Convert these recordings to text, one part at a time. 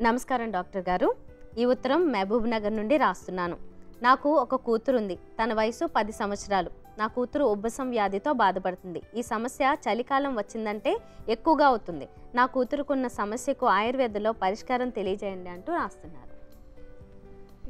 నమస్కారం డాక్టర్ గారు. ఈ ఉత్తరం మహబూబ్ నగర్ నుండి రాస్తున్నాను. నాకు ఒక కూతురు ఉంది. తన వయసు 10 సంవత్సరాలు. నా కూతురు ఉబ్బసం వ్యాధితో బాధపడుతుంది. ఈ సమస్య చలికాలం వచ్చిందంటే ఎక్కువగా అవుతుంది. నా కూతురుకున్న సమస్యకు ఆయుర్వేదంలో పరిష్కారం తెలియజేయండి అంటూ రాస్తున్నారు.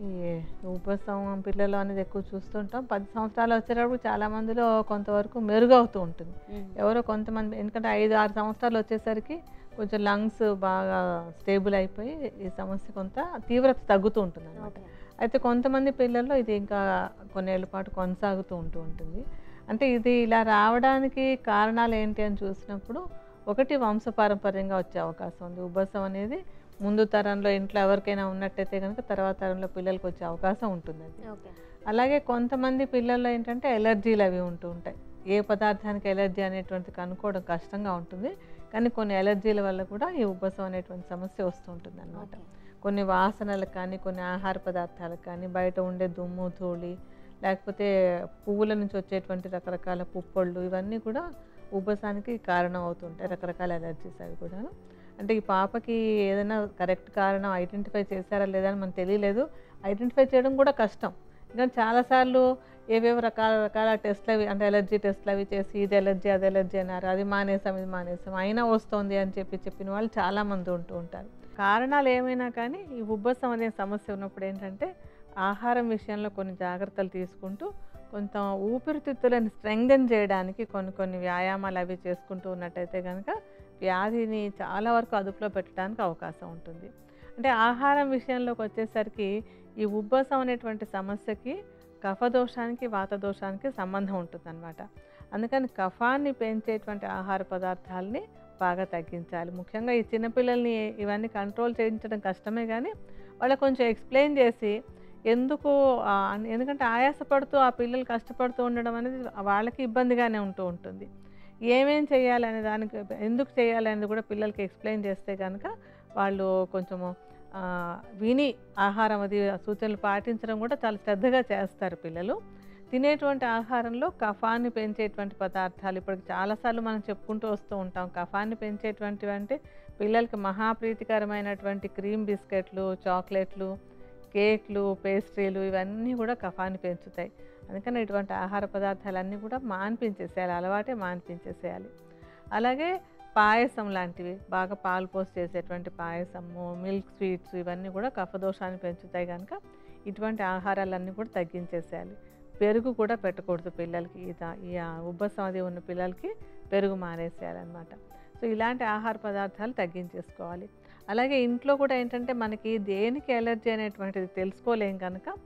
ఈ ఉబ్బసం పిల్లలు అనేది ఎక్కువ చూస్తుంటాం. 10 సంవత్సరాలు వచ్చేటప్పుడు చాలా మందిలో కొంతవరకు మెరుగవుతూ ఉంటుంది. ఎవరో కొంతమంది, ఎందుకంటే 5-6 సంవత్సరాలు వచ్చేసరికి కొంచెం లంగ్స్ బాగా స్టేబుల్ అయిపోయి ఈ సమస్య కొంత తీవ్రత తగ్గుతూ ఉంటుంది అన్నమాట. అయితే కొంతమంది పిల్లల్లో ఇది ఇంకా కొన్నేళ్ల పాటు కొనసాగుతూ ఉంటుంది. అంటే ఇది ఇలా రావడానికి కారణాలు ఏంటి అని చూసినప్పుడు, ఒకటి వంశపారంపర్యంగా వచ్చే అవకాశం ఉంది. ఉబ్బసం అనేది ముందు తరంలో ఇంట్లో ఎవరికైనా ఉన్నట్టయితే కనుక తర్వాత తరంలో పిల్లలకు వచ్చే అవకాశం ఉంటుంది. అది అలాగే కొంతమంది పిల్లల్లో ఏంటంటే ఎలర్జీలు అవి ఉంటూ ఉంటాయి. ఏ పదార్థానికి ఎలర్జీ అనేటువంటిది కనుక్కోవడం కష్టంగా ఉంటుంది. కానీ కొన్ని ఎలర్జీల వల్ల కూడా ఈ ఉబ్బసం అనేటువంటి సమస్య వస్తూ ఉంటుంది అన్నమాట. కొన్ని వాసనలకు కానీ, కొన్ని ఆహార పదార్థాలకు కానీ, బయట ఉండే దుమ్ము ధూళి, లేకపోతే పువ్వుల నుంచి వచ్చేటువంటి రకరకాల పుప్పొళ్ళు, ఇవన్నీ కూడా ఉబ్బసానికి కారణం అవుతుంటాయి. రకరకాల ఎలర్జీస్ అవి కూడా. అంటే ఈ పాపకి ఏదైనా కరెక్ట్ కారణం ఐడెంటిఫై చేశారా లేదా అని మనకు తెలియలేదు. ఐడెంటిఫై చేయడం కూడా కష్టం. ఇంకా చాలాసార్లు ఏవేవో రకాల టెస్ట్లు అవి, అంటే ఎలర్జీ టెస్ట్లు అవి చేసి ఇది ఎలర్జీ అది ఎలర్జీ అన్నారు, అది మానేసాం ఇది మానేసాం, అయినా వస్తుంది అని చెప్పిన వాళ్ళు చాలామంది ఉంటూ ఉంటారు. కారణాలు ఏమైనా కానీ ఈ ఉబ్బసం అనే సమస్య ఉన్నప్పుడు ఏంటంటే ఆహారం విషయంలో కొన్ని జాగ్రత్తలు తీసుకుంటూ కొంత ఊపిరితిత్తులను స్ట్రెంగ్థెన్ చేయడానికి కొన్ని వ్యాయామాలు అవి చేసుకుంటూ ఉన్నట్టయితే కనుక వ్యాధిని చాలా వరకు అదుపులో పెట్టడానికి అవకాశం ఉంటుంది. అంటే ఆహారం విషయంలోకి వచ్చేసరికి ఈ ఉబ్బసం అనేటువంటి సమస్యకి కఫదోషానికి వాతదోషానికి సంబంధం ఉంటుందన్నమాట. అందుకని కఫాన్ని పెంచేటువంటి ఆహార పదార్థాలని బాగా తగ్గించాలి. ముఖ్యంగా ఈ చిన్నపిల్లల్ని ఇవన్నీ కంట్రోల్ చేయించడం కష్టమే, కానీ వాళ్ళకి కొంచెం ఎక్స్ప్లెయిన్ చేసి ఎందుకంటే ఆయాసపడుతూ ఆ పిల్లలు కష్టపడుతూ ఉండడం అనేది వాళ్ళకి ఇబ్బందిగానే ఉంటుంది. ఏమేం చేయాలనే దానికి, ఎందుకు చేయాలనేది కూడా పిల్లలకి ఎక్స్ప్లెయిన్ చేస్తే కనుక వాళ్ళు కొంచెము విని ఆహారం అది సూచనలు పాటించడం కూడా చాలా శ్రద్ధగా చేస్తారు పిల్లలు. తినేటువంటి ఆహారంలో కఫాన్ని పెంచేటువంటి పదార్థాలు ఇప్పటికి చాలాసార్లు మనం చెప్పుకుంటూ వస్తూ ఉంటాం. కఫాన్ని పెంచేటువంటివి అంటే పిల్లలకి మహాప్రీతికరమైనటువంటి క్రీమ్ బిస్కెట్లు, చాక్లెట్లు, కేక్లు, పేస్ట్రీలు, ఇవన్నీ కూడా కఫాన్ని పెంచుతాయి. అందుకని ఇటువంటి ఆహార పదార్థాలన్నీ కూడా మాన్పించేసేయాలి, అలవాటే మాన్పించేసేయాలి. అలాగే పాయసం లాంటివి, బాగా పాలు పోసి చేసేటువంటి పాయసము, మిల్క్ స్వీట్స్, ఇవన్నీ కూడా కఫదోషాన్ని పెంచుతాయి కనుక ఇటువంటి ఆహారాలన్నీ కూడా తగ్గించేసేయాలి. పెరుగు కూడా పెట్టకూడదు పిల్లలకి. ఈ ఉబ్బసం అది ఉన్న పిల్లలకి పెరుగు మానేసేయాలన్నమాట. సో ఇలాంటి ఆహార పదార్థాలు తగ్గించేసుకోవాలి. అలాగే ఇంట్లో కూడా ఏంటంటే మనకి దేనికి ఎలర్జీ అనేటువంటిది తెలుసుకోలేం కనుక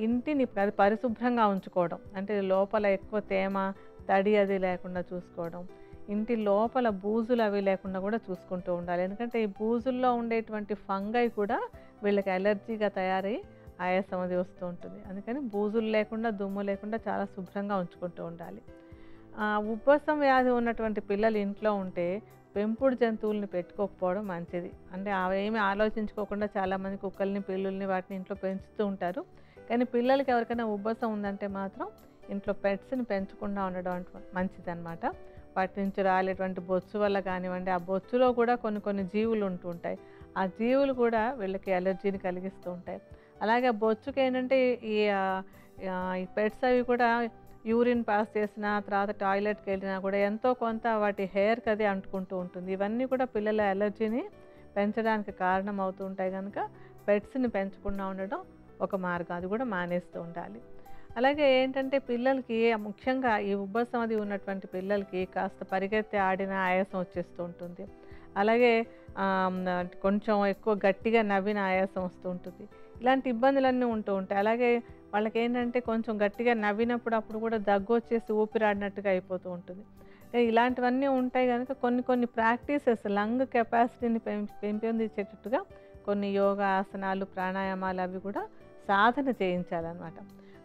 ఇంటిని పరిశుభ్రంగా ఉంచుకోవడం, అంటే లోపల ఎక్కువ తేమ తడి అది లేకుండా చూసుకోవడం, ఇంటి లోపల బూజులు అవి లేకుండా కూడా చూసుకుంటూ ఉండాలి. ఎందుకంటే ఈ బూజుల్లో ఉండేటువంటి ఫంగై కూడా వీళ్ళకి ఎలర్జీగా తయారై ఆయాసం అది వస్తూ ఉంటుంది. అందుకని బూజులు లేకుండా, దుమ్ము లేకుండా చాలా శుభ్రంగా ఉంచుకుంటూ ఉండాలి. ఉబ్బసం వ్యాధి ఉన్నటువంటి పిల్లలు ఇంట్లో ఉంటే పెంపుడు జంతువుల్ని పెట్టుకోకపోవడం మంచిది. అంటే అవేమి ఆలోచించుకోకుండా చాలామంది కుక్కల్ని, పిల్లుల్ని వాటిని ఇంట్లో పెంచుతూ ఉంటారు. కానీ పిల్లలకి ఎవరికైనా ఉబ్బసం ఉందంటే మాత్రం ఇంట్లో పెట్స్ని పెంచకుండా ఉండడం మంచిది అన్నమాట. వాటి నుంచి రాలేటువంటి బొచ్చు వల్ల కానివ్వండి, ఆ బొచ్చులో కూడా కొన్ని జీవులు ఉంటూ ఉంటాయి. ఆ జీవులు కూడా వీళ్ళకి ఎలర్జీని కలిగిస్తూ ఉంటాయి. అలాగే బొచ్చుకి ఏంటంటే ఈ పెట్స్ అవి కూడా యూరిన్ పాస్ చేసిన తర్వాత టాయిలెట్కి వెళ్ళినా కూడా ఎంతో కొంత వాటి హెయిర్కి అది అంటుకుంటూ ఉంటుంది. ఇవన్నీ కూడా పిల్లల ఎలర్జీని పెంచడానికి కారణం అవుతూ ఉంటాయి కనుక పెట్స్ని పెంచకుండా ఉండడం ఒక మార్గం, అది కూడా మానేస్తూ ఉండాలి. అలాగే ఏంటంటే పిల్లలకి ముఖ్యంగా ఈ ఉబ్బసం అది ఉన్నటువంటి పిల్లలకి కాస్త పరిగెత్తి ఆడిన ఆయాసం వచ్చేస్తూ ఉంటుంది. అలాగే కొంచెం ఎక్కువ గట్టిగా నవ్విన ఆయాసం వస్తూ ఉంటుంది. ఇలాంటి ఇబ్బందులన్నీ ఉంటూ ఉంటాయి. అలాగే వాళ్ళకి ఏంటంటే కొంచెం గట్టిగా నవ్వినప్పుడు అప్పుడు కూడా దగ్గు వచ్చేసి ఊపిరాడినట్టుగా అయిపోతూ ఉంటుంది. ఇలాంటివన్నీ ఉంటాయి కనుక కొన్ని ప్రాక్టీసెస్ లంగ్ కెపాసిటీని పెంపొందించేటట్టుగా కొన్ని యోగా ఆసనాలు, ప్రాణాయామాలు అవి కూడా సాధన చేయించాలన్నమాట.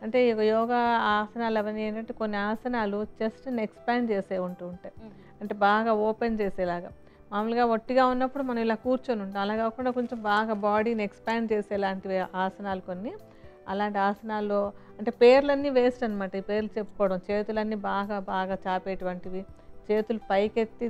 అంటే యోగా ఆసనాలు అవన్నీ ఏంటంటే కొన్ని ఆసనాలు చెస్ట్ని ఎక్స్పాండ్ చేసే ఉంటూ ఉంటాయి. అంటే బాగా ఓపెన్ చేసేలాగా. మామూలుగా ఒట్టిగా ఉన్నప్పుడు మనం ఇలా కూర్చొని ఉంటాం, అలా కాకుండా కొంచెం బాగా బాడీని ఎక్స్పాండ్ చేసేలాంటివి ఆసనాలు కొన్ని. అలాంటి ఆసనాల్లో అంటే పేర్లన్నీ వేస్ట్ అనమాట. ఈ పేర్లు చెప్పుకోవడం, చేతులన్నీ బాగా చాపేటువంటివి, చేతులు పైకెత్తి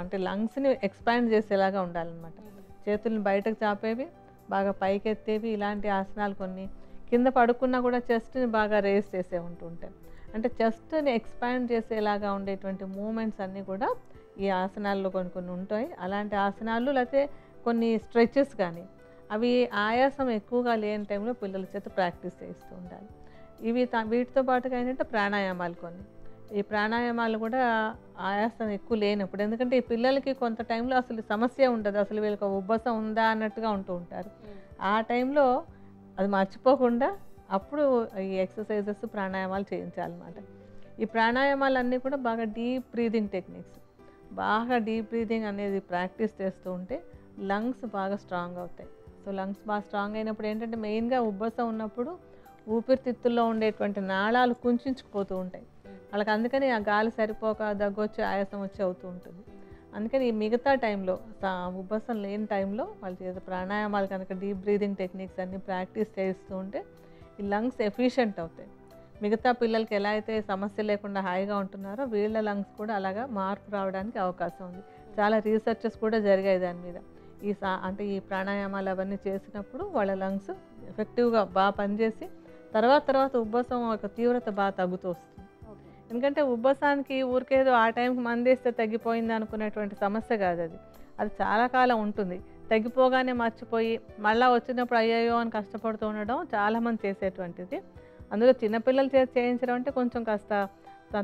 అంటే లంగ్స్ని ఎక్స్పాండ్ చేసేలాగా ఉండాలన్నమాట. చేతుల్ని బయటకు చాపేవి, బాగా పైకెత్తేవి, ఇలాంటి ఆసనాలు కొన్ని. కింద పడుకున్నా కూడా చెస్ట్ని బాగా రేస్ చేసే ఉంటుంటాయి. అంటే చెస్ట్ని ఎక్స్పాండ్ చేసేలాగా ఉండేటువంటి మూమెంట్స్ అన్నీ కూడా ఈ ఆసనాల్లో కొన్ని కొన్ని ఉంటాయి. అలాంటి ఆసనాలు లేకపోతే కొన్ని స్ట్రెచెస్ కానీ అవి ఆయాసం ఎక్కువగా లేని టైంలో పిల్లల చేత ప్రాక్టీస్ చేస్తూ ఉండాలి. వీటితో పాటుగా ఏంటంటే ప్రాణాయామాలు కొన్ని. ఈ ప్రాణాయామాలు కూడా ఆయాసం ఎక్కువ లేనప్పుడు, ఎందుకంటే ఈ పిల్లలకి కొంత టైంలో అసలు సమస్య ఉండదు, అసలు వీళ్ళకి ఉబ్బసం ఉందా అన్నట్టుగా ఉంటూ ఉంటారు. ఆ టైంలో అది మర్చిపోకుండా అప్పుడు ఈ ఎక్సర్సైజెస్ ప్రాణాయామాలు చేయించాలన్నమాట. ఈ ప్రాణాయామాలన్నీ కూడా బాగా డీప్ బ్రీదింగ్ టెక్నిక్స్. బాగా డీప్ బ్రీదింగ్ అనేది ప్రాక్టీస్ చేస్తూ ఉంటే లంగ్స్ బాగా స్ట్రాంగ్ అవుతాయి. సో లంగ్స్ బాగా స్ట్రాంగ్ అయినప్పుడు ఏంటంటే మెయిన్గా ఉబ్బసం ఉన్నప్పుడు ఊపిరితిత్తుల్లో ఉండేటువంటి నాళాలు కుంచుకుపోతూ ఉంటాయి వాళ్ళకి. అందుకని ఆ గాలి సరిపోక దగ్గొచ్చి ఆయాసం వచ్చి అవుతూ ఉంటుంది. అందుకని ఈ మిగతా టైంలో ఉబ్బసం లేని టైంలో వాళ్ళు చేసే ప్రాణాయామాలు కనుక డీప్ బ్రీదింగ్ టెక్నిక్స్ అన్నీ ప్రాక్టీస్ చేస్తూ ఉంటే ఈ లంగ్స్ ఎఫిషియెంట్ అవుతాయి. మిగతా పిల్లలకి ఎలా అయితే సమస్య లేకుండా హాయిగా ఉంటున్నారో వీళ్ళ లంగ్స్ కూడా అలాగా మార్పు రావడానికి అవకాశం ఉంది. చాలా రీసెర్చెస్ కూడా జరిగాయి దాని మీద. అంటే ఈ ప్రాణాయామాలు అవన్నీ చేసినప్పుడు వాళ్ళ లంగ్స్ ఎఫెక్టివ్గా బాగా పనిచేసి తర్వాత ఉబ్బసం ఒక తీవ్రత బాగా తగ్గుతూ వస్తుంది. ఎందుకంటే ఉబ్బసానికి ఊరికేదో ఆ టైంకి మందేస్తే తగ్గిపోయింది అనుకునేటువంటి సమస్య కాదు అది. అది చాలా కాలం ఉంటుంది. తగ్గిపోగానే మర్చిపోయి మళ్ళీ వచ్చినప్పుడు అయ్యయ్యో అని కష్టపడుతూ ఉండడం చాలామంది చేసేటువంటిది. అందులో చిన్నపిల్లలు చేయించడం అంటే కొంచెం కాస్త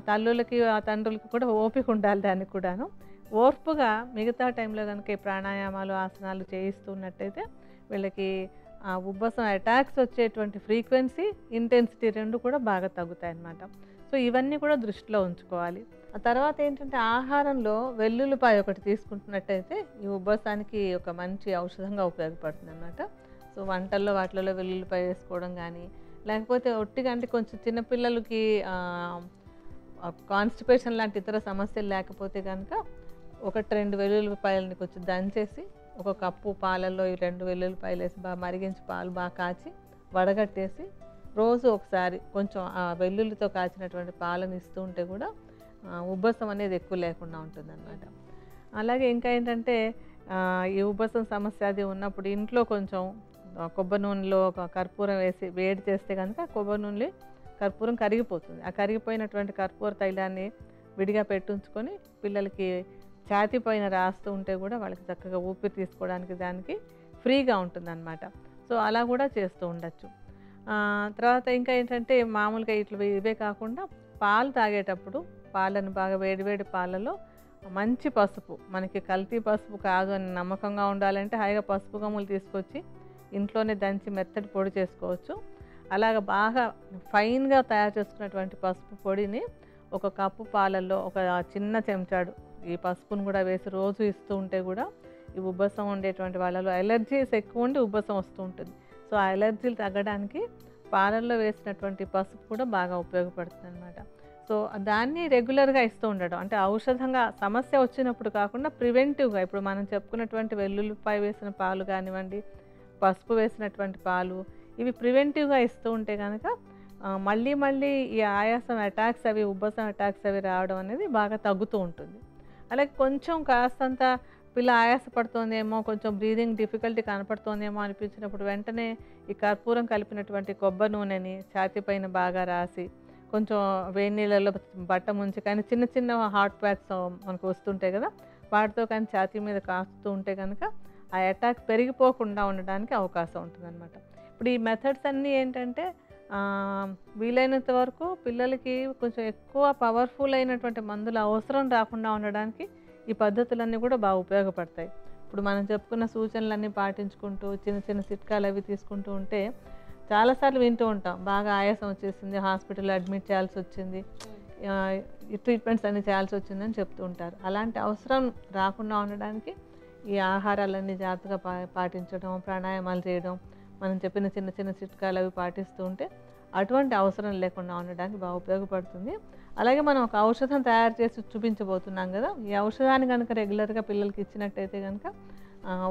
తల్లులకి ఆ తండ్రులకి కూడా ఓపిక ఉండాలి దానికి కూడాను. ఓర్పుగా మిగతా టైంలో కనుక ఈ ప్రాణాయామాలు ఆసనాలు చేయిస్తున్నట్టయితే వీళ్ళకి ఆ ఉబ్బసం అటాక్స్ వచ్చేటువంటి ఫ్రీక్వెన్సీ ఇంటెన్సిటీ రెండు కూడా బాగా తగ్గుతాయి అన్నమాట. సో ఇవన్నీ కూడా దృష్టిలో ఉంచుకోవాలి. ఆ తర్వాత ఏంటంటే ఆహారంలో వెల్లుల్లిపాయ ఒకటి తీసుకుంటున్నట్టయితే ఈ ఉబ్బసానికి ఒక మంచి ఔషధంగా ఉపయోగపడుతుంది అన్నమాట. సో వంటల్లో వాటిలలో వెల్లుల్లిపాయ వేసుకోవడం కానీ, లేకపోతే ఒట్టిగా అంటే కొంచెం చిన్నపిల్లలకి కాన్స్టిపేషన్ లాంటి ఇతర సమస్యలు లేకపోతే కనుక 1-2 వెల్లుల్లిపాయలని కొంచెం దంచేసి ఒక కప్పు పాలల్లో ఈ 2 వెల్లుల్లిపాయలు వేసి బాగా మరిగించి పాలు బాగా కాచి వడగట్టేసి రోజు ఒకసారి కొంచెం ఆ వెల్లుల్లితో కాచినటువంటి పాలను ఇస్తూ ఉంటే కూడా ఉబ్బసం అనేది ఎక్కువ లేకుండా ఉంటుందన్నమాట. అలాగే ఇంకా ఏంటంటే ఈ ఉబ్బసం సమస్య అది ఉన్నప్పుడు ఇంట్లో కొంచెం కొబ్బరి నూనెలో ఒక కర్పూరం వేసి వేడి చేస్తే కనుక కొబ్బరి నూనెలో కర్పూరం కరిగిపోతుంది. ఆ కరిగిపోయినటువంటి కర్పూర తైలాన్ని విడిగా పెట్టుంచుకొని పిల్లలకి ఛాతీ పైన రాస్తూ ఉంటే కూడా వాళ్ళకి చక్కగా ఊపిరి తీసుకోవడానికి దానికి ఫ్రీగా ఉంటుందన్నమాట. సో అలా కూడా చేస్తూ ఉండొచ్చు. తర్వాత ఇంకా ఏంటంటే మామూలుగా ఇవే కాకుండా పాలు తాగేటప్పుడు పాలను బాగా వేడివేడి పాలలో మంచి పసుపు, మనకి కల్తీ పసుపు కాదు అని నమ్మకంగా ఉండాలంటే హాయిగా పసుపు గమ్ములు తీసుకొచ్చి ఇంట్లోనే దంచి మెత్తటి పొడి చేసుకోవచ్చు. అలాగ బాగా ఫైన్గా తయారు చేసుకున్నటువంటి పసుపు పొడిని ఒక కప్పు పాలల్లో ఒక చిన్న చెంచాడు ఈ పసుపును కూడా వేసి రోజు ఇస్తూ ఉంటే కూడా ఈ ఉబ్బసం ఉండేటువంటి వాళ్ళలో ఎలర్జీస్ ఎక్కువ ఉండి ఉబ్బసం వస్తూ ఉంటుంది. సో ఆ ఎలర్జీలు తగ్గడానికి పాలల్లో వేసినటువంటి పసుపు కూడా బాగా ఉపయోగపడుతుంది అన్నమాట. సో దాన్ని రెగ్యులర్గా ఇస్తూ ఉండడం అంటే ఔషధంగా సమస్య వచ్చినప్పుడు కాకుండా ప్రివెంటివ్గా ఇప్పుడు మనం చెప్పుకున్నటువంటి వెల్లుల్లిపాయ వేసిన పాలు కానివ్వండి, పసుపు వేసినటువంటి పాలు ఇవి ప్రివెంటివ్గా ఇస్తూ ఉంటే కనుక మళ్ళీ ఈ ఆయాసం అటాక్స్ అవి ఉబ్బసం అటాక్స్ అవి రావడం అనేది బాగా తగ్గుతూ ఉంటుంది. అలాగే కొంచెం కాస్తంత పిల్ల ఆయాసపడుతోందేమో, కొంచెం బ్రీదింగ్ డిఫికల్టీ కనపడుతోందేమో అనిపించినప్పుడు వెంటనే ఈ కర్పూరం కలిపినటువంటి కొబ్బరి నూనెని ఛాతీ పైన బాగా రాసి కొంచెం వేడి నీళ్ళలో బట్ట ముంచి కానీ చిన్న హాట్ ప్యాక్స్ మనకు వస్తుంటాయి కదా, వాటితో కానీ ఛాతీ మీద కాస్తూ ఉంటే కనుక ఆ అటాక్ పెరిగిపోకుండా ఉండడానికి అవకాశం ఉంటుందన్నమాట. ఇప్పుడు ఈ మెథడ్స్ అన్నీ ఏంటంటే వీలైనంత వరకు పిల్లలకి కొంచెం ఎక్కువ పవర్ఫుల్ అయినటువంటి మందులు అవసరం రాకుండా ఉండడానికి ఈ పద్ధతులన్నీ కూడా బాగా ఉపయోగపడతాయి. ఇప్పుడు మనం చెప్పుకున్న సూచనలన్నీ పాటించుకుంటూ చిన్న చిట్కాలు అవి తీసుకుంటూ ఉంటే చాలాసార్లు వింటూ ఉంటాం, బాగా ఆయాసం వచ్చేసింది, హాస్పిటల్లో అడ్మిట్ చేయాల్సి వచ్చింది, ఈ ట్రీట్మెంట్స్ అన్నీ చేయాల్సి వచ్చిందని చెప్తూ ఉంటారు. అలాంటి అవసరం రాకుండా ఉండడానికి ఈ ఆహారాలన్నీ జాగ్రత్తగా పాటించడం, ప్రాణాయామాలు చేయడం, మనం చెప్పిన చిన్న చిట్కాలు అవి పాటిస్తూ ఉంటే అటువంటి అవసరం లేకుండా ఉండడానికి బాగా ఉపయోగపడుతుంది. అలాగే మనం ఒక ఔషధం తయారు చేసి చూపించబోతున్నాం కదా, ఈ ఔషధాన్ని కనుక రెగ్యులర్గా పిల్లలకి ఇచ్చినట్టయితే కనుక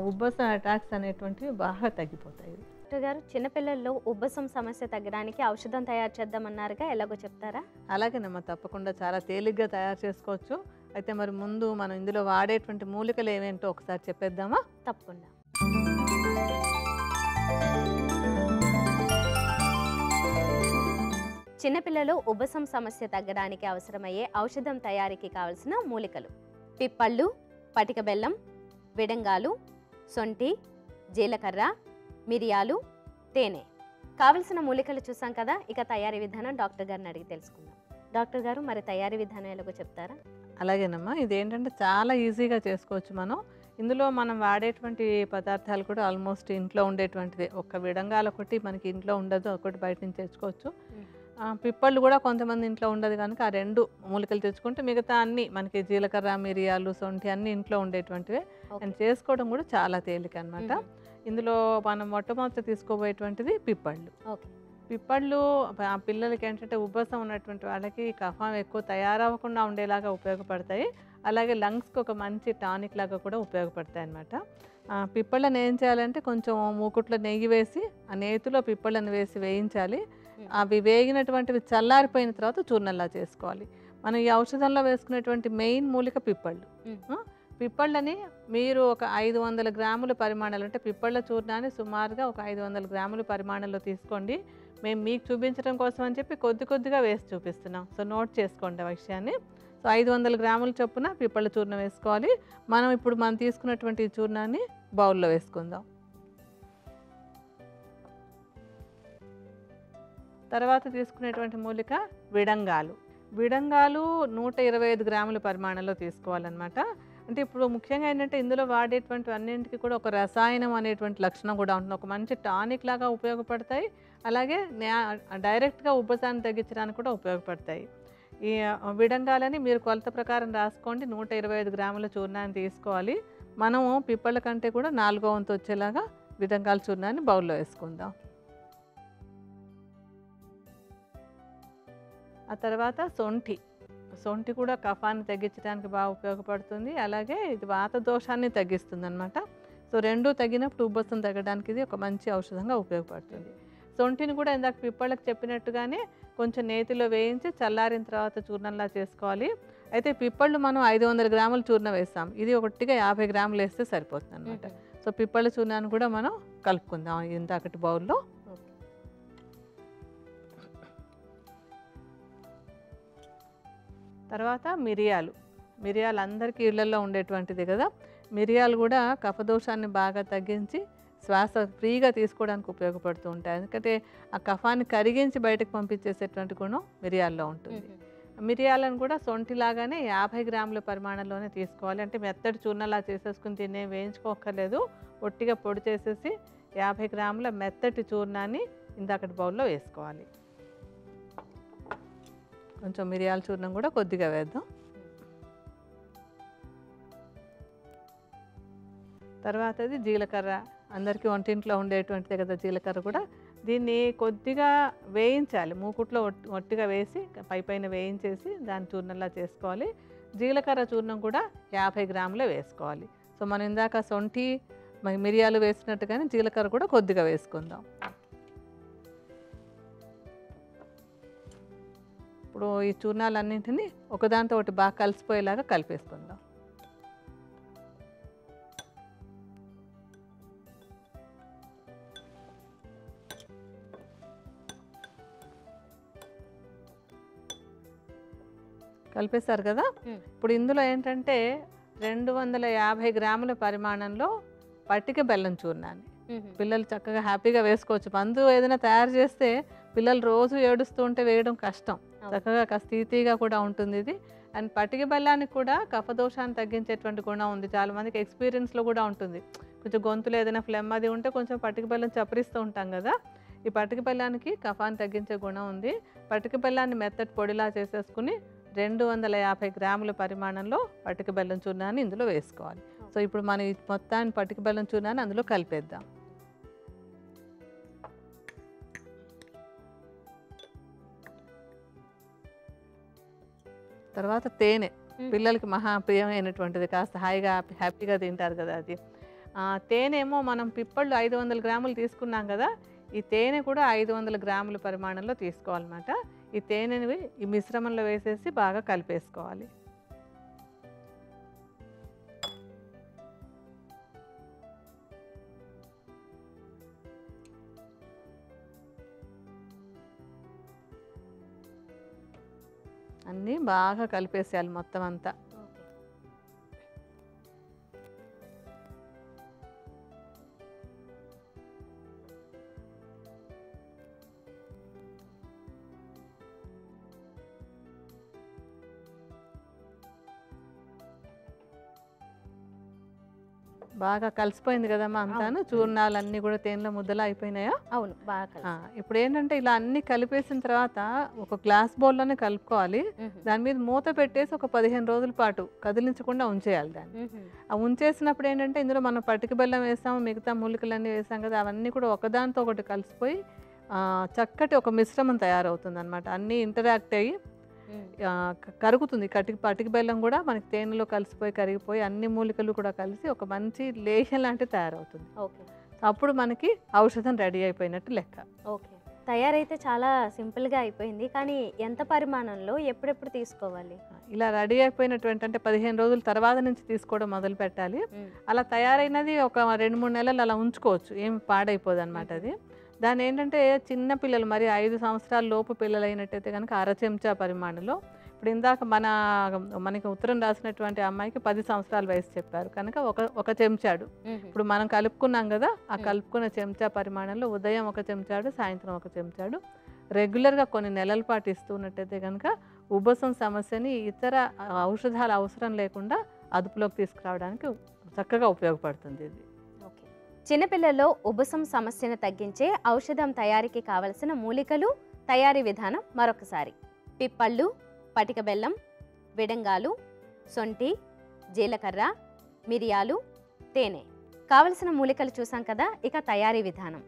ఉబ్బసం అటాక్స్ అనేటువంటివి బాగా తగ్గిపోతాయి. డాక్టర్ గారు, చిన్నపిల్లల్లో ఉబ్బసం సమస్య తగ్గడానికి ఔషధం తయారు చేద్దామన్నారుగా, ఎలాగో చెప్తారా? అలాగేనమ్మా, తప్పకుండా చాలా తేలిగ్గా తయారు చేసుకోవచ్చు. అయితే మరి ముందు మనం ఇందులో వాడేటువంటి మూలికలు ఏమేంటో ఒకసారి చెప్పేద్దామా? తప్పకుండా. చిన్నపిల్లలు ఉబ్బసం సమస్య తగ్గడానికి అవసరమయ్యే ఔషధం తయారీకి కావలసిన మూలికలు: పిప్పళ్ళు, పటిక బెల్లం, విడంగాలు, సొంటి, జీలకర్ర, మిరియాలు, తేనె. కావలసిన మూలికలు చూసాం కదా. ఇక తయారీ విధానం డాక్టర్ గారిని అడిగి తెలుసుకుందాం. డాక్టర్ గారు, మరి తయారీ విధానం ఎలాగో చెప్తారా? అలాగేనమ్మా. ఇదేంటంటే చాలా ఈజీగా చేసుకోవచ్చు మనం. ఇందులో మనం వాడేటువంటి పదార్థాలు కూడా ఆల్మోస్ట్ ఇంట్లో ఉండేటువంటిదే. ఒక్క విడంగాలు ఒకటి మనకి ఇంట్లో ఉండదు, ఒకటి బయట నుంచి తెచ్చుకోవచ్చు. పిప్పళ్ళు కూడా కొంతమంది ఇంట్లో ఉండదు కనుక ఆ 2 మూలికలు తెచ్చుకుంటే మిగతా అన్నీ మనకి జీలకర్ర, మిరియాలు, సొంఠి అన్నీ ఇంట్లో ఉండేటువంటివే. అండ్ చేసుకోవడం కూడా చాలా తేలిక అనమాట. ఇందులో మనం మొట్టమొదటి తీసుకోబోయేటువంటిది పిప్పళ్ళు. పిప్పళ్ళు పిల్లలకి ఏంటంటే ఉబ్బసం ఉన్నటువంటి వాళ్ళకి కఫం ఎక్కువ తయారవ్వకుండా ఉండేలాగా ఉపయోగపడతాయి. అలాగే లంగ్స్కి ఒక మంచి టానిక్ లాగా కూడా ఉపయోగపడతాయి అన్నమాట. పిప్పళ్ళని ఏం చేయాలంటే కొంచెం మూకుట్లో నెయ్యి వేసి ఆ నేతిలో పిప్పళ్ళని వేసి వేయించాలి. అవి వేగినటువంటివి చల్లారిపోయిన తర్వాత చూర్ణంలా చేసుకోవాలి. మనం ఈ ఔషధంలో వేసుకునేటువంటి మెయిన్ మూలిక పిప్పళ్ళు. పిప్పళ్ళని మీరు ఒక 500 గ్రాముల పరిమాణాలు, అంటే పిప్పళ్ళ చూర్ణాన్ని సుమారుగా ఒక 500 గ్రాముల పరిమాణంలో తీసుకోండి. మేము మీకు చూపించడం కోసం అని చెప్పి కొద్దిగా వేసి చూపిస్తున్నాం. సో నోట్ చేసుకోండి ఆ విషయాన్ని. సో 500 గ్రాముల చొప్పున పిప్పళ్ళ చూర్ణం వేసుకోవాలి. మనం తీసుకున్నటువంటి చూర్ణాన్ని బౌల్లో వేసుకుందాం. తర్వాత తీసుకునేటువంటి మూలిక విడంగాలు. విడంగాలు 125 గ్రాముల పరిమాణంలో తీసుకోవాలన్నమాట. అంటే ఇప్పుడు ముఖ్యంగా ఏంటంటే ఇందులో వాడేటువంటి అన్నింటికి కూడా ఒక రసాయనం అనేటువంటి లక్షణం కూడా ఉంటుంది. ఒక మంచి టానిక్ లాగా ఉపయోగపడతాయి. అలాగే డైరెక్ట్గా ఉబ్బసాన్ని తగ్గించడానికి కూడా ఉపయోగపడతాయి. ఈ విడంగాలని మీరు కొలత ప్రకారం రాసుకోండి. 125 గ్రాముల చూర్ణాన్ని తీసుకోవాలి. మనము పిప్పళ్ళ కంటే కూడా 4వ వంతు వచ్చేలాగా విడంగాల చూర్ణాన్ని బౌల్లో వేసుకుందాం. ఆ తర్వాత సొంఠి కూడా కఫాన్ని తగ్గించడానికి బాగా ఉపయోగపడుతుంది. అలాగే ఇది వాత దోషాన్ని తగ్గిస్తుంది అనమాట. సో 2 తగ్గినప్పుడు ఉబ్బసం తగ్గడానికి ఇది ఒక మంచి ఔషధంగా ఉపయోగపడుతుంది. సొంఠిని కూడా ఇందాక పిప్పళ్ళకి చెప్పినట్టుగానే కొంచెం నేతిలో వేయించి చల్లారిన తర్వాత చూర్ణంలా చేసుకోవాలి. అయితే పిప్పళ్ళు మనం 500 గ్రాముల చూర్ణం వేస్తాం. ఇది ఒకటిగా 50 గ్రాములు వేస్తే సరిపోతుంది అనమాట. సో పిప్పళ్ళ చూర్ణాన్ని కూడా మనం కలుపుకుందాం ఇందాకటి బౌల్లో. తర్వాత మిరియాలు అందరికీ ఇళ్లలో ఉండేటువంటిది కదా. మిరియాలు కూడా కఫదోషాన్ని బాగా తగ్గించి శ్వాస ఫ్రీగా తీసుకోవడానికి ఉపయోగపడుతూ ఉంటాయి. ఎందుకంటే ఆ కఫాన్ని కరిగించి బయటకు పంపించేసేటువంటి గుణం మిరియాల్లో ఉంటుంది. మిరియాలను కూడా సొంటిలాగానే 50 గ్రాముల పరిమాణంలోనే తీసుకోవాలి. అంటే మెత్తటి చూర్ణలా చేసేసుకుని తినే వేయించుకోక్కర్లేదు. ఒట్టిగా పొడి చేసేసి 50 గ్రాముల మెత్తటి చూర్ణాన్ని ఇందాకటి బౌల్లో వేసుకోవాలి. కొంచెం మిరియాల చూర్ణం కూడా కొద్దిగా వేద్దాం. తర్వాతది జీలకర్ర. అందరికీ వంటింట్లో ఉండేటువంటిదే కదా జీలకర్ర కూడా. దీన్ని కొద్దిగా వేయించాలి. మూకుట్లో ఒట్టిగా వేసి పైన వేయించేసి దాని చూర్ణంలా చేసుకోవాలి. జీలకర్ర చూర్ణం కూడా 50 గ్రాములే వేసుకోవాలి. సో మనం ఇందాక సొంఠి మిరియాలు వేసినట్టుగానే జీలకర్ర కూడా కొద్దిగా వేసుకుందాం. ఇప్పుడు ఈ చూర్ణాలన్నింటినీ ఒకదాంతో ఒకటి బాగా కలిసిపోయేలాగా కలిపేసుకుందాం. కలిపేశారు కదా. ఇప్పుడు ఇందులో ఏంటంటే 250 గ్రాముల పరిమాణంలో పట్టిక బెల్లం చూర్ణాన్ని పిల్లలు చక్కగా హ్యాపీగా వేసుకోవచ్చు. మందు ఏదైనా తయారు చేస్తే పిల్లలు రోజు ఏడుస్తూ ఉంటే వేయడం కష్టం. చక్కగా కాస్త తీతీగా కూడా ఉంటుంది ఇది. అండ్ పట్టిక బెల్లానికి కూడా కఫదోషాన్ని తగ్గించేటువంటి గుణం ఉంది. చాలా మందికి ఎక్స్పీరియన్స్లో కూడా ఉంటుంది. కొంచెం గొంతులో ఏదైనా ఫ్లెమ్ అది ఉంటే కొంచెం పట్టిక బెల్లం చప్పరిస్తూ ఉంటాం కదా. ఈ పట్టిక బెల్లానికి కఫాన్ని తగ్గించే గుణం ఉంది. పట్టిక బెల్లాన్ని మెత్తటి పొడిలా చేసేసుకుని 250 గ్రాముల పరిమాణంలో పట్టిక బెల్లం చూర్ణాన్ని ఇందులో వేసుకోవాలి. సో ఇప్పుడు మనం ఈ మొత్తాన్ని పట్టిక బెల్లం చూర్ణాన్ని అందులో కలిపేద్దాం. తర్వాత తేనె. పిల్లలకి మహా ప్రియమైనటువంటిది, కాస్త హాయిగా హ్యాపీగా తింటారు కదా అది. తేనె ఏమో మనం పిప్పళ్ళు 500 గ్రాములు తీసుకున్నాం కదా. ఈ తేనె కూడా 500 గ్రాముల పరిమాణంలో తీసుకోవాలన్నమాట. ఈ తేనెని ఈ మిశ్రమంలో వేసేసి బాగా కలిపేసుకోవాలి. అన్నీ బాగా కలిపేసేయాలి మొత్తం అంతా. బాగా కలిసిపోయింది కదమ్మా అంతాను. చూర్ణాలన్నీ కూడా తేనెలో ముద్దలా అయిపోయినాయా? అవును, బాగా ఇప్పుడు ఏంటంటే ఇలా అన్ని కలిపేసిన తర్వాత ఒక గ్లాస్ బౌల్లోనే కలుపుకోవాలి. దాని మీద మూత పెట్టేసి ఒక 15 రోజుల పాటు కదిలించకుండా ఉంచేయాలి దాన్ని. ఆ ఉంచేసినప్పుడు ఏంటంటే ఇందులో మనం పటిక బెల్లం వేసాము, మిగతా మూలికలన్నీ వేసాం కదా, అవన్నీ కూడా ఒకదానితో ఒకటి కలిసిపోయి చక్కటి ఒక మిశ్రమం తయారవుతుంది అనమాట. అన్నీ ఇంటరాక్ట్ అయ్యి కరుగుతుంది. పటిక బెల్లం కూడా మనకి తేనెలో కలిసిపోయి కరిగిపోయి అన్ని మూలికలు కూడా కలిసి ఒక మంచి లేహ్యం లాంటివి తయారవుతుంది. ఓకే, అప్పుడు మనకి ఔషధం రెడీ అయిపోయినట్టు లెక్క. ఓకే, తయారైతే చాలా సింపుల్గా అయిపోయింది. కానీ ఎంత పరిమాణంలో ఎప్పుడెప్పుడు తీసుకోవాలి? ఇలా రెడీ అయిపోయినటువంటి అంటే 15 రోజుల తర్వాత నుంచి తీసుకోవడం మొదలు పెట్టాలి. అలా తయారైనది ఒక 2-3 నెలలు అలా ఉంచుకోవచ్చు, ఏమి పాడైపోదు అనమాట అది. దాన్ని ఏంటంటే చిన్న పిల్లలు మరి 5 సంవత్సరాల లోపు పిల్లలు అయినట్టయితే కనుక 1/2 చెంచా పరిమాణంలో, ఇప్పుడు ఇందాక మనకి ఉత్తరం రాసినటువంటి అమ్మాయికి 10 సంవత్సరాల వయసు చెప్పారు కనుక ఒక చెంచాడు. ఇప్పుడు మనం కలుపుకున్నాం కదా, ఆ కలుపుకున్న చెంచా పరిమాణంలో ఉదయం 1 చెంచాడు, సాయంత్రం 1 చెంచాడు రెగ్యులర్గా కొన్ని నెలల పాటు ఇస్తున్నట్టయితే కనుక ఉబ్బసం సమస్యని ఇతర ఔషధాల అవసరం లేకుండా అదుపులోకి తీసుకురావడానికి చక్కగా ఉపయోగపడుతుంది ఇది. చిన్నపిల్లల్లో ఉబ్బసం సమస్యను తగ్గించే ఔషధం తయారీకి కావలసిన మూలికలు, తయారీ విధానం మరొకసారి. పిప్పళ్ళు, పటిక బెల్లం, విడంగాలు, సొంటి, జీలకర్ర, మిరియాలు, తేనె. కావలసిన మూలికలు చూసాం కదా. ఇక తయారీ విధానం.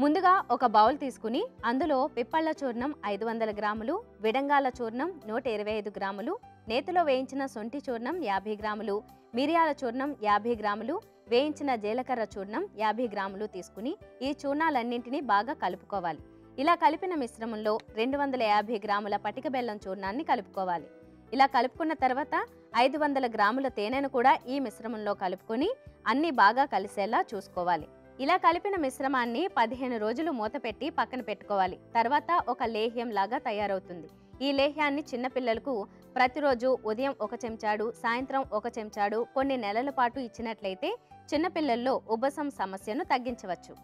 ముందుగా ఒక బౌల్ తీసుకుని అందులో పిప్పళ్ళ చూర్ణం 500 గ్రాములు, విడంగాల చూర్ణం 125 గ్రాములు, నేతిలో వేయించిన సొంటి చూర్ణం 50 గ్రాములు, మిరియాల చూర్ణం 50 గ్రాములు, వేయించిన జీలకర్ర చూర్ణం 50 గ్రాములు తీసుకుని ఈ చూర్ణాలన్నింటినీ బాగా కలుపుకోవాలి. ఇలా కలిపిన మిశ్రమంలో 250 గ్రాముల పటిక బెల్లం చూర్ణాన్ని కలుపుకోవాలి. ఇలా కలుపుకున్న తర్వాత 500 గ్రాముల తేనెను కూడా ఈ మిశ్రమంలో కలుపుకొని అన్నీ బాగా కలిసేలా చూసుకోవాలి. ఇలా కలిపిన మిశ్రమాన్ని 15 రోజులు మూత పెట్టి పక్కన పెట్టుకోవాలి. తర్వాత ఒక లేహ్యం లాగా తయారవుతుంది. ఈ లేహ్యాన్ని చిన్నపిల్లలకు ప్రతిరోజు ఉదయం 1 చెంచాడు, సాయంత్రం 1 చెంచాడు కొన్ని నెలల పాటు ఇచ్చినట్లయితే చిన్నపిల్లల్లో ఉబ్బసం సమస్యను తగ్గించవచ్చు.